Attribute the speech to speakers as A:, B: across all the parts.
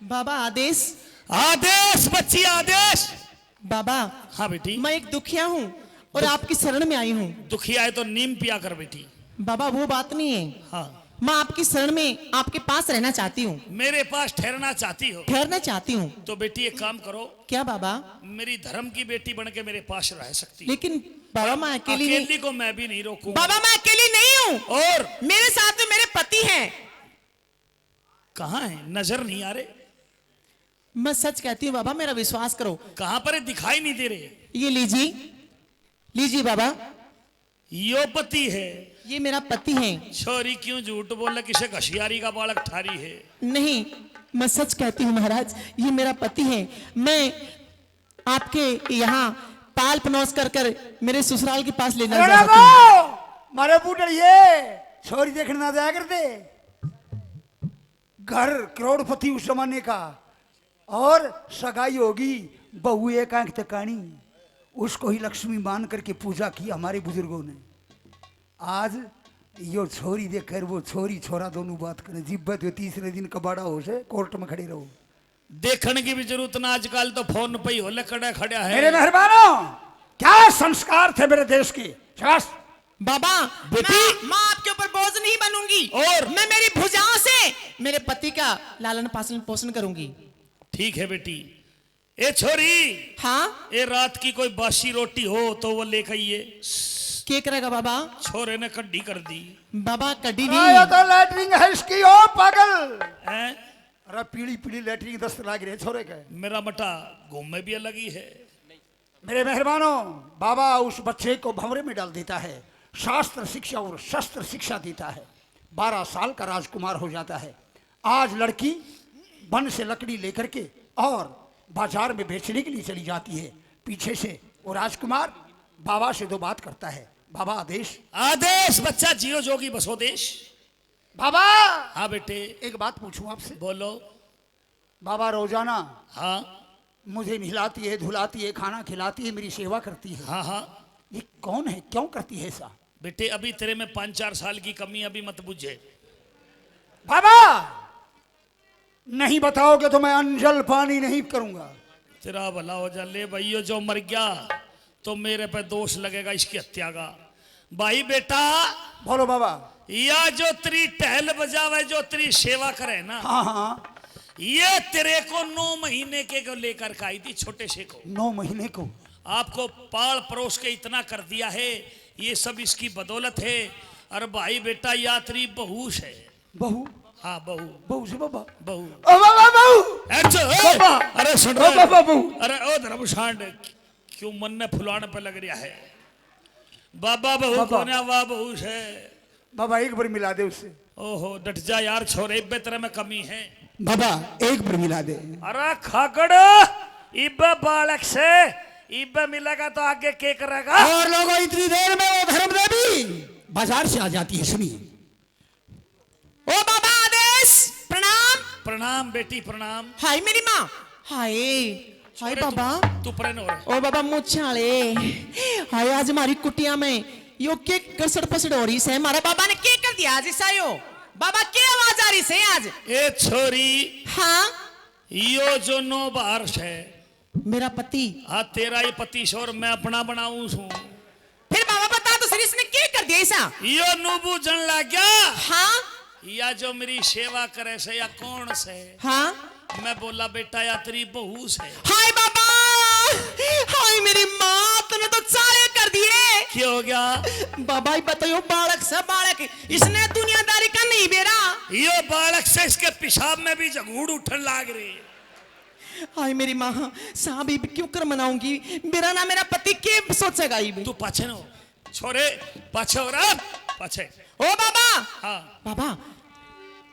A: बाबा आदेश।
B: आदेश बच्ची आदेश।
A: बाबा
B: हाँ बेटी।
A: मैं एक दुखिया हूँ और आपकी शरण में आई हूँ।
B: दुखिया है तो नीम पिया कर बेटी।
A: बाबा वो बात नहीं है,
B: हाँ
A: मैं आपकी शरण में आपके पास रहना चाहती हूँ।
B: मेरे पास ठहरना चाहती हो?
A: ठहरना चाहती हूँ।
B: तो बेटी एक काम करो।
A: क्या बाबा?
B: मेरी धर्म की बेटी बन के मेरे पास रह सकती है।
A: लेकिन बाबा मैं अकेली
B: अकेली को मैं भी नहीं रोकूंगा।
A: बाबा मैं अकेली नहीं हूँ,
B: और
A: मेरे साथ में मेरे पति हैं।
B: कहाँ है? नजर नहीं आ रहे।
A: मैं सच कहती हूँ बाबा, मेरा विश्वास करो।
B: कहाँ पर है? दिखाई नहीं दे रहे।
A: ये लीजिए, लीजिए बाबा।
B: यो पति है?
A: ये मेरा पति है।
B: छोरी क्यों झूठ बोला? किसे घसियारी का बालक ठारी है?
A: नहीं, मैं सच कहती हूँ महाराज, ये मेरा पति है। मैं आपके यहाँ पाल पनौस कर मेरे ससुराल के पास लेना चाहती हूँ।
C: मारे बूढ़ ये छोरी देखने ना जाया करते। घर करोड़पति उस जमाने का, और सगाई होगी बहू एक आंख तकानी, उसको ही लक्ष्मी मान करके पूजा की हमारे बुजुर्गों ने। आज यो छोरी देखकर वो छोरी छोरा दोनों बात करें, जिब्बत हो तीसरे दिन कबाड़ा हो से कोर्ट में खड़े रहो।
B: देखने की भी जरूरत ना, आजकल तो फोन पे ही होले खड़ा खड़ा है।
C: मेरे मेहरबानों, क्या संस्कार थे मेरे देश के। शास
A: बाबा मैं आपके ऊपर बोझ नहीं बनूंगी,
B: और
A: मैं मेरी भुजाओं से मेरे पति का लालन पालन पोषण करूंगी।
B: ठीक है बेटी। ए छोरी,
A: हाँ
B: ए रात की कोई बासी रोटी हो तो वो लेकर आइए।
A: क्या करेगा बाबा?
B: छोरे ने कड्डी कर दी।
A: बाबा कड्डी
C: ये
A: नहीं,
C: तो लैटरिंग है इसकी, ओ पागल।
B: हैं?
C: अरे पीली पीली लैटरिंग दस्त लाग रहे छोरे के।
B: मेरा मटा घूमने भी अलग ही है।
C: मेरे मेहरबानों, बाबा उस बच्चे को भंवरे में डाल देता है, शास्त्र शिक्षा और शस्त्र शिक्षा देता है, 12 साल का राजकुमार हो जाता है। आज लड़की वन से लकड़ी लेकर के और बाजार में बेचने के लिए चली जाती है। पीछे से वो राजकुमार बाबा से 2 बात करता है। बाबा आदेश।
B: आदेश बच्चा जियो जोगी बसो देश।
C: बाबा
B: हाँ बेटे।
C: एक बात पूछूं आपसे?
B: बोलो।
C: बाबा रोजाना
B: हाँ
C: मुझे नहलाती है, धुलाती है, खाना खिलाती है, मेरी सेवा करती है।
B: हाँ हाँ
C: ये कौन है, क्यों करती है ऐसा?
B: बेटे, अभी तेरे में 5-4 साल की कमी अभी मत बुझे।
C: बाबा नहीं बताओगे तो मैं अंजल पानी नहीं करूंगा।
B: तेरा भला हो जा। ले भाइयों, जो मर गया तो मेरे पे दोष लगेगा इसकी हत्या का। भाई बेटा,
C: बोलो बाबा।
B: या जो तेरी टहल बजावे, जो तेरी सेवा करे ना,
C: हाँ हाँ,
B: ये तेरे को 9 महीने के को लेकर के आई थी, छोटे से को।
C: 9 महीने को
B: आपको पाल परोस के इतना कर दिया है, ये सब इसकी बदौलत है। और भाई बेटा, यात्री बहू है।
C: बहू?
B: हाँ बहू।
C: बहू से बाबा।
B: बहू।
C: ओ बाबा बहू।
B: बाबा। अरे सुन
C: ओ बाबा बहू।
B: अरे ओ धर्मशांड, क्यों मन ने फुलाने पे लग रहा है? बाबा बहू कौन है? वाह बहू है।
C: बाबा एक बार मिला दे उससे।
B: ओहो डट जा यार छोरे, इब्बे तेरे में कमी है।
C: बाबा एक बार मिला दे।
B: अरे खागड़, इब्बे बालक से इब्बे मिलेगा तो आगे क्या करेगा?
C: और लोगों, इतनी देर में वो धर्म देवी बाजार से आ जाती है। सुनिए।
A: ओ बाबा आदेश। प्रणाम।
B: प्रणाम बेटी प्रणाम।
A: हाय मेरी माँ। हाय हाय बाबा।
B: तू प्रेन हो रहा।
A: ओ बाबा मुछाले, हाय आज हमारी कुटिया में यो के कसड़ पसड़ हो रही है। हमारा बाबा ने क्या कर दिया आज ऐसा? यो बाबा क्या आवाज आ रही है आज?
B: ए छोरी,
A: हाँ
B: यो जो 9 बार है
A: मेरा पति।
B: हाँ तेरा ये पति और मैं अपना बनाऊं हूँ।
A: फिर बाबा बता तो सर, इसने क्या कर दिया ऐसा?
B: यो नूबू जन लग गया।
A: हाँ
B: या जो मेरी सेवा करे से या कौन से?
A: हाँ
B: मैं बोला बेटा या तेरी बहू से।
A: हाय बाबा, हाय मेरी माँ, तूने तो चाले कर दिए।
B: क्या हो गया?
A: बाबा ही बताओ, बालक से बालक, इसने दुनियादारी का नहीं बेरा।
B: यो बालक से इसके पेशाब में भी जगूड़ उठन लाग रही।
A: हाय मेरी माँ, साहब ये क्यों कर मनाऊंगी? मेरा ना मेरा पति क्या सोचेगा? ये
B: तू पाछे नो छोरे, पाछे हो रहा पाछे।
A: ओ बाबा।
B: हाँ
A: बाबा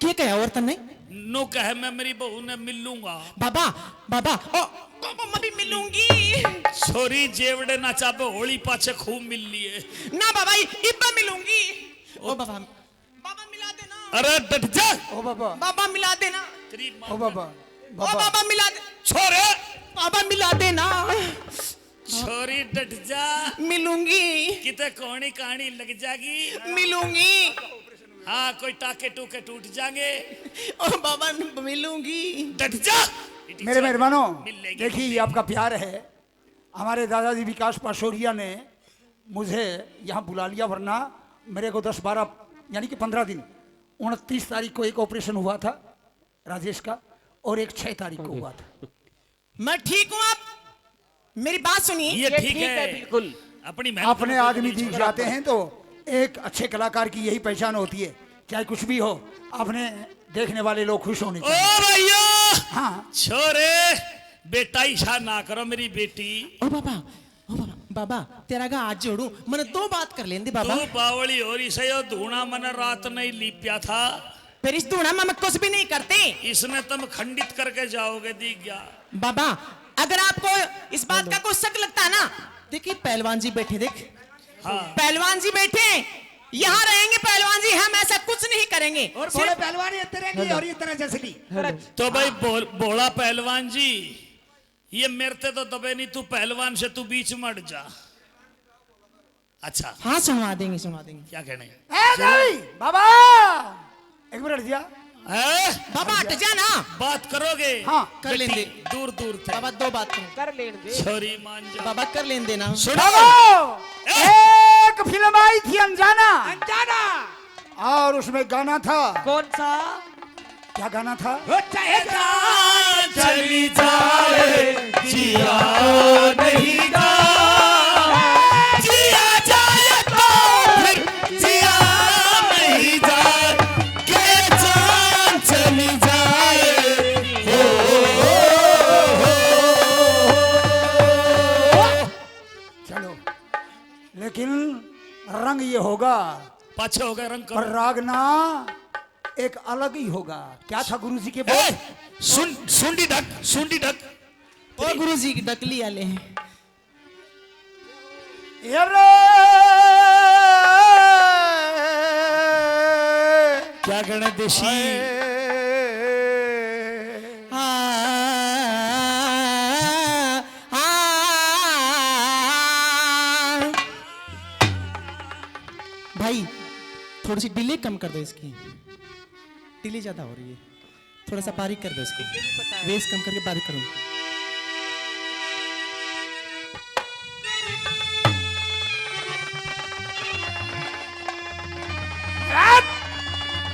A: क्या कहा और तन्ने?
B: नो कहे मैं मेरी बहू ने मिल लूंगा।
A: बाबा बाबा ओ बाबा मैं भी मिलूंगी।
B: छोरी जेवड़े ना चाबे होली पाछे खूब मिल लिए
A: ना बाबा इब्बा मिलूंगी। ओ बाबा, बाबा मिला देना।
B: अरे डट जा।
C: ओ बाबा।
A: बाबा मिला देना।
B: तेरी
C: ओ बाबा।
A: ओ बाबा मिला दे।
B: छोरे,
A: बाबा मिला देना।
B: छोरी डट जा।
A: मिलूंगी।
B: किते कोनी कहानी लग जागी।
A: मिलूंगी।
B: हाँ कोई टाके टूके टूट जाएंगे।
A: ओ बाबा मिलूंगी।
B: डट जा
C: मेरे मेहरबानों,
B: मिल लेगी,
C: देखिए ये आपका प्यार है। हमारे दादाजी विकास पाशोरिया ने मुझे यहाँ बुला लिया, वरना मेरे को 10-12 यानी कि 15 दिन, 29 तारीख को एक ऑपरेशन हुआ था राजेश का, और एक 6 तारीख को हुआ था।
A: मैं ठीक हूँ, आप मेरी बात सुनिए।
B: ये ठीक है
D: बिल्कुल।
B: अपनी मेहनत
C: अपने
B: को
C: आदमी
B: कभी
C: दिख जाते हैं तो एक अच्छे कलाकार की यही पहचान होती है, चाहे कुछ भी हो, अपने देखने वाले लोग खुश होने
B: ओ
C: चाहिए।
B: भैया
C: हाँ
B: छोरे बेटा इशा ना करो मेरी बेटी।
A: ओ बाबा, ओ बाबा, बाबा तेरा गा आज जोड़ू, मैंने 2 बात कर लेंदे बाबा।
B: तू बावली हो रही से धूना मन रात नहीं लिपिया था,
A: फिर इस धूना में कुछ भी नहीं करते।
B: इसने तुम खंडित करके जाओगे दी गया।
A: बाबा अगर आपको इस बात का कुछ शक लगता है ना, देखिए पहलवान जी बैठे, देख
B: हाँ
A: पहलवान जी बैठे, यहाँ रहेंगे पहलवान जी, हम ऐसा कुछ नहीं करेंगे।
C: और बड़े पहलवान ये तरह और ये तरह जैसे
B: तो भाई बोला पहलवान जी, ये मेरते तो दबे नहीं, तू पहलवान से तू बीच में अट जा। अच्छा
A: हाँ सुनवा देंगे, सुनवा देंगे।
B: क्या कहने
C: बाबा एक मिनट दिया।
B: हैं?
A: बाबा हट जा ना।
B: बात करोगे
C: हाँ
A: कर लेंगे
B: दूर दूर थे
A: बाबा, 2 बात करूं।
D: कर लेने दे।
B: छोरी मान जा।
A: बाबा कर लेन देना।
B: सुनो
C: एक फिल्म आई थी अनजाना,
D: अनजाना।
C: और उसमें गाना था,
D: कौन सा?
C: क्या गाना था?
B: चली जाए जिया नहीं गा, जिया जाए तो फिर जिया नहीं जाए, के जान चली जाए।
C: चलो, लेकिन रंग ये होगा,
B: पाछे हो गए रंग
C: पर
B: करो।
C: रागना एक अलग ही होगा। क्या था गुरुजी के
B: ए,
C: बोल?
B: सुंडी ढक, सुंडी ढक।
A: ओ गुरुजी की डकली वाले हैं।
C: अरे
B: क्या कहना देशी?
A: भाई थोड़ी सी डिले कम कर दो, इसकी डिले ज्यादा हो रही है, थोड़ा सा बारीक कर दो इसको, बेस कम करके बारीक करो।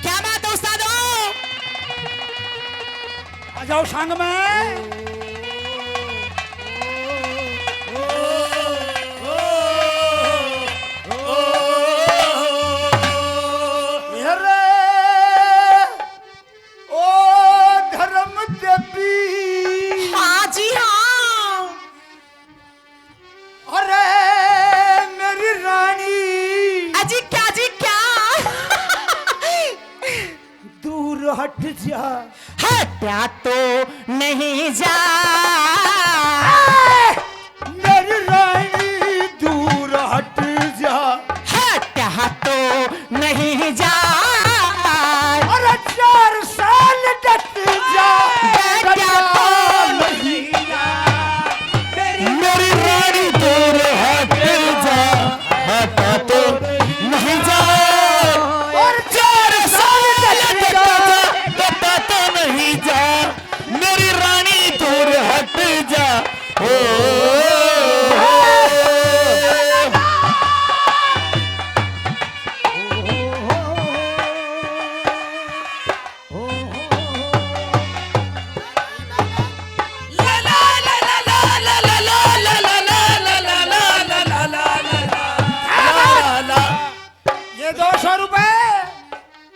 A: क्या बात है उस्तादो?
C: आ जाओ संग में।
A: हाँ जी हाँ।
C: अरे मेरी रानी,
A: अजी क्या जी क्या?
C: दूर हट जा।
A: हटा तो नहीं जा।
C: मेरी रानी दूर हट जा।
A: हटा तो नहीं जा।
C: अरे 4 साल डट जा।
B: मेरी रानी दूर हट जा, हटा तो नहीं जा,
C: और 4 साल डट जा।
B: हटा तो नहीं जा, मेरी रानी दूर हट जा।
C: ये 200 रुपए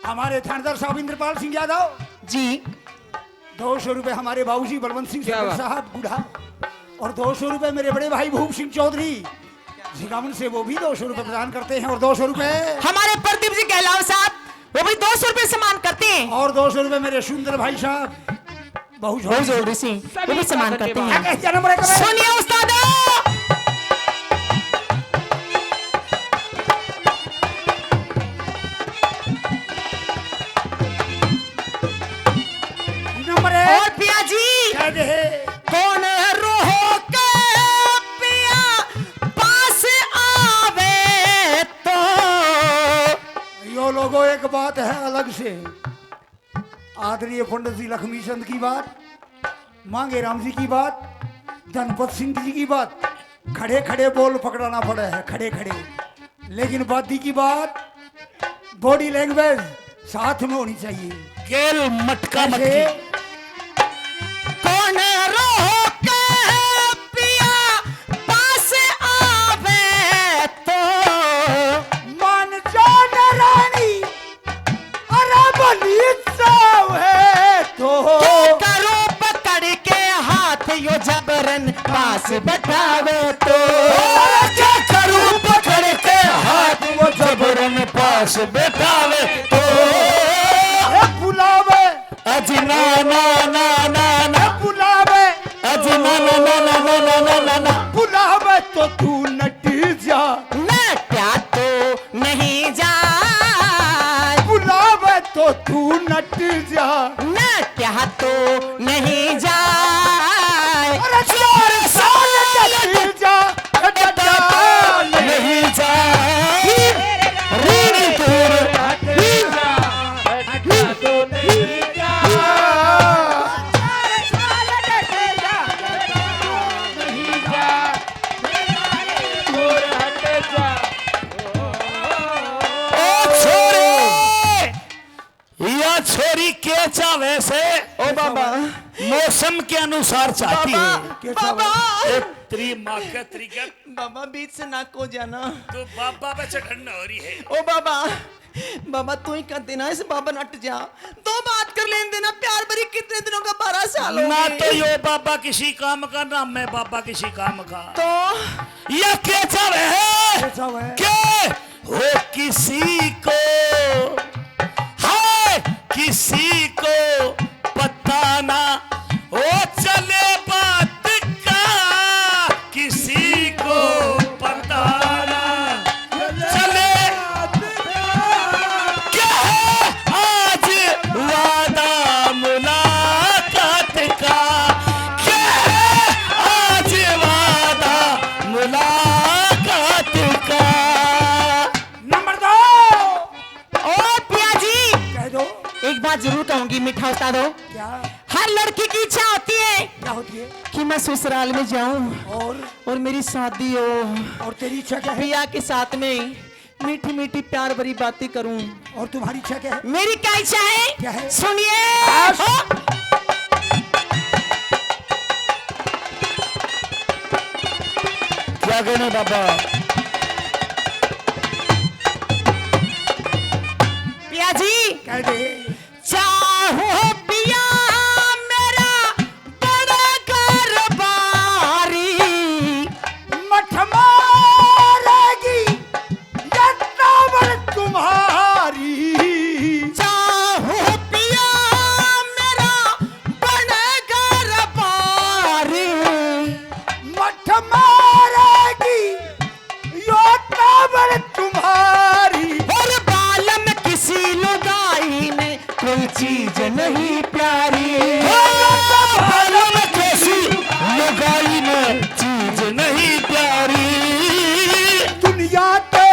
C: हमारे थानेदार साहब इंद्रपाल सिंह यादव
A: जी।
C: 200 रुपए हमारे बाबूजी बलवंत सिंह
D: क्या बात?
C: साहब बूढ़ा, और 200 रुपए मेरे बड़े भाई भूप सिंह चौधरी झिगावन से, वो भी 200 रुपए प्रदान करते हैं। और 200 रुपए
A: हमारे प्रदीप जी गहलाव साहब, वो भी 200 रुपए सम्मान करते हैं।
C: और 200 रुपए मेरे सुंदर भाई साहब बहुत
A: बहुत जरूरी से वो भी सम्मान करते हैं।
C: जन्म रे कबे।
A: सुनिए उस्तादो,
C: नंबर
A: और
C: 1
A: पिया जी
C: कह दे।
A: कौन रोह के पिया पास आवे तो।
C: यो लोगो एक एक बात है अलग से। आदरणीय पंडित जी लक्ष्मी चंद की बात, मांगे राम जी की बात, धनपत सिंह जी की बात, खड़े खड़े बोल पकड़ाना पड़ा है, खड़े खड़े। लेकिन बादी की बात, बॉडी लैंग्वेज साथ में होनी चाहिए।
B: केल मटका
C: कैसे?
B: मटकी।
A: कौन रोके पिया पास आवे तो,
C: मन जान रानी अरे बली है तो,
A: करो पकड़ के हाथ यो जबरन पास बैठावे तो,
B: क्या करूं पकड़ के हाथ वो जबरन पास बैठावे तो,
C: अरे बुलावे
B: अजी ना ना ना ना ना,
C: बुलावे
B: अजी ना ना ना ना ना ना ना ना ना,
C: बुलावे तो तू नट जा,
A: नट्या तो नहीं जाए,
C: बुलावे तो तू नट जा।
A: नट्या तो नहीं जाए,
C: अरे 4 साल नट जा, नट जा
B: नहीं जाए रणपुर या छोरी के चावे से
A: ओ बाबा
B: मौसम के अनुसार चाहती है।
A: बाबा
B: एक त्री माँ के तरीके
A: बाबा बीच से ना को जाना।
B: तो बाबा पे चढ़ना हो रही है।
A: ओ बाबा बाबा तू ही कर देना, इस बाबा नट जा, दो बात कर लेन देना। प्यार भरी कितने दिनों का 12 साल हो
B: ना
A: गए।
B: तो यो बाबा किसी काम का, ना मैं बाबा किसी काम का।
A: तो
B: ये के चावे है
C: कैसा है?
B: के हो किसी को, हाय किसी को पता ना ओ चले बात का, किसी को पता ना चले क्या है आज वादा मुलाकात का, क्या है आज वादा मुलाकात का।
C: नंबर 2
A: ओ पिया जी
C: कह दो।
A: एक बात जरूर कहूंगी, मीठा उठा दो।
C: क्या
A: हर लड़की की इच्छा होती है
C: क्या होती है?
A: कि मैं ससुराल में जाऊं और मेरी शादी हो,
C: और तेरी इच्छा क्या है?
A: पिया के साथ में मीठी मीठी प्यार भरी बातें करूं।
C: और तुम्हारी इच्छा क्या है?
A: मेरी क्या इच्छा है?
C: क्या है?
A: सुनिए।
C: आश।
A: हो।
B: क्या कहने बाबा?
A: पिया जी
C: कह दे।
A: चाहो पिया मेरा बड़ा घर बारी,
C: मठ मारेगी ये टावर तुम्हारी,
A: चाहो पिया मेरा बड़ा घर बारी,
C: मठ मारेगी ये टावर तुम्हारी।
A: और बालम किसी लुगाई ने कोई चीज नहीं प्यारी,
B: बालम कैसी लुगाई में चीज नहीं प्यारी।
C: दुनिया ते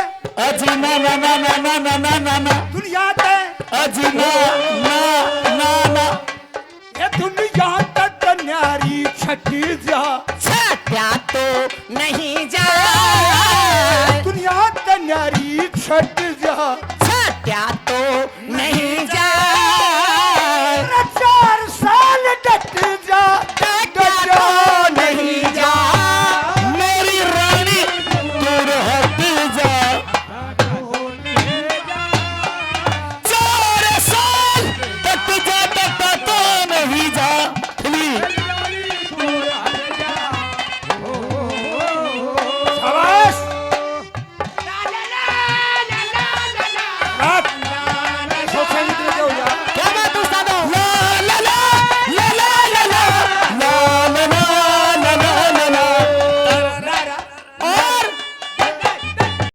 B: अजी ना ना ना ना ना ना ना ना ना,
C: दुनिया ते
B: अजी ना ना ना ना,
C: ये दुनिया ते न्यारी छठी जा,
A: छट्या तो नहीं जाए,
C: दुनिया ते न्यारी छठ जा।
A: छट्या तो नहीं जाए,
C: 4 साल डट जा,
A: छट्या तो नहीं जाए,
B: मेरी रानी दूर हट जा। 4 साल तक जा तक तो नहीं जा।
C: शाबाश। रात सोचा इतने हो जा।
A: क्या बात उस्ताद?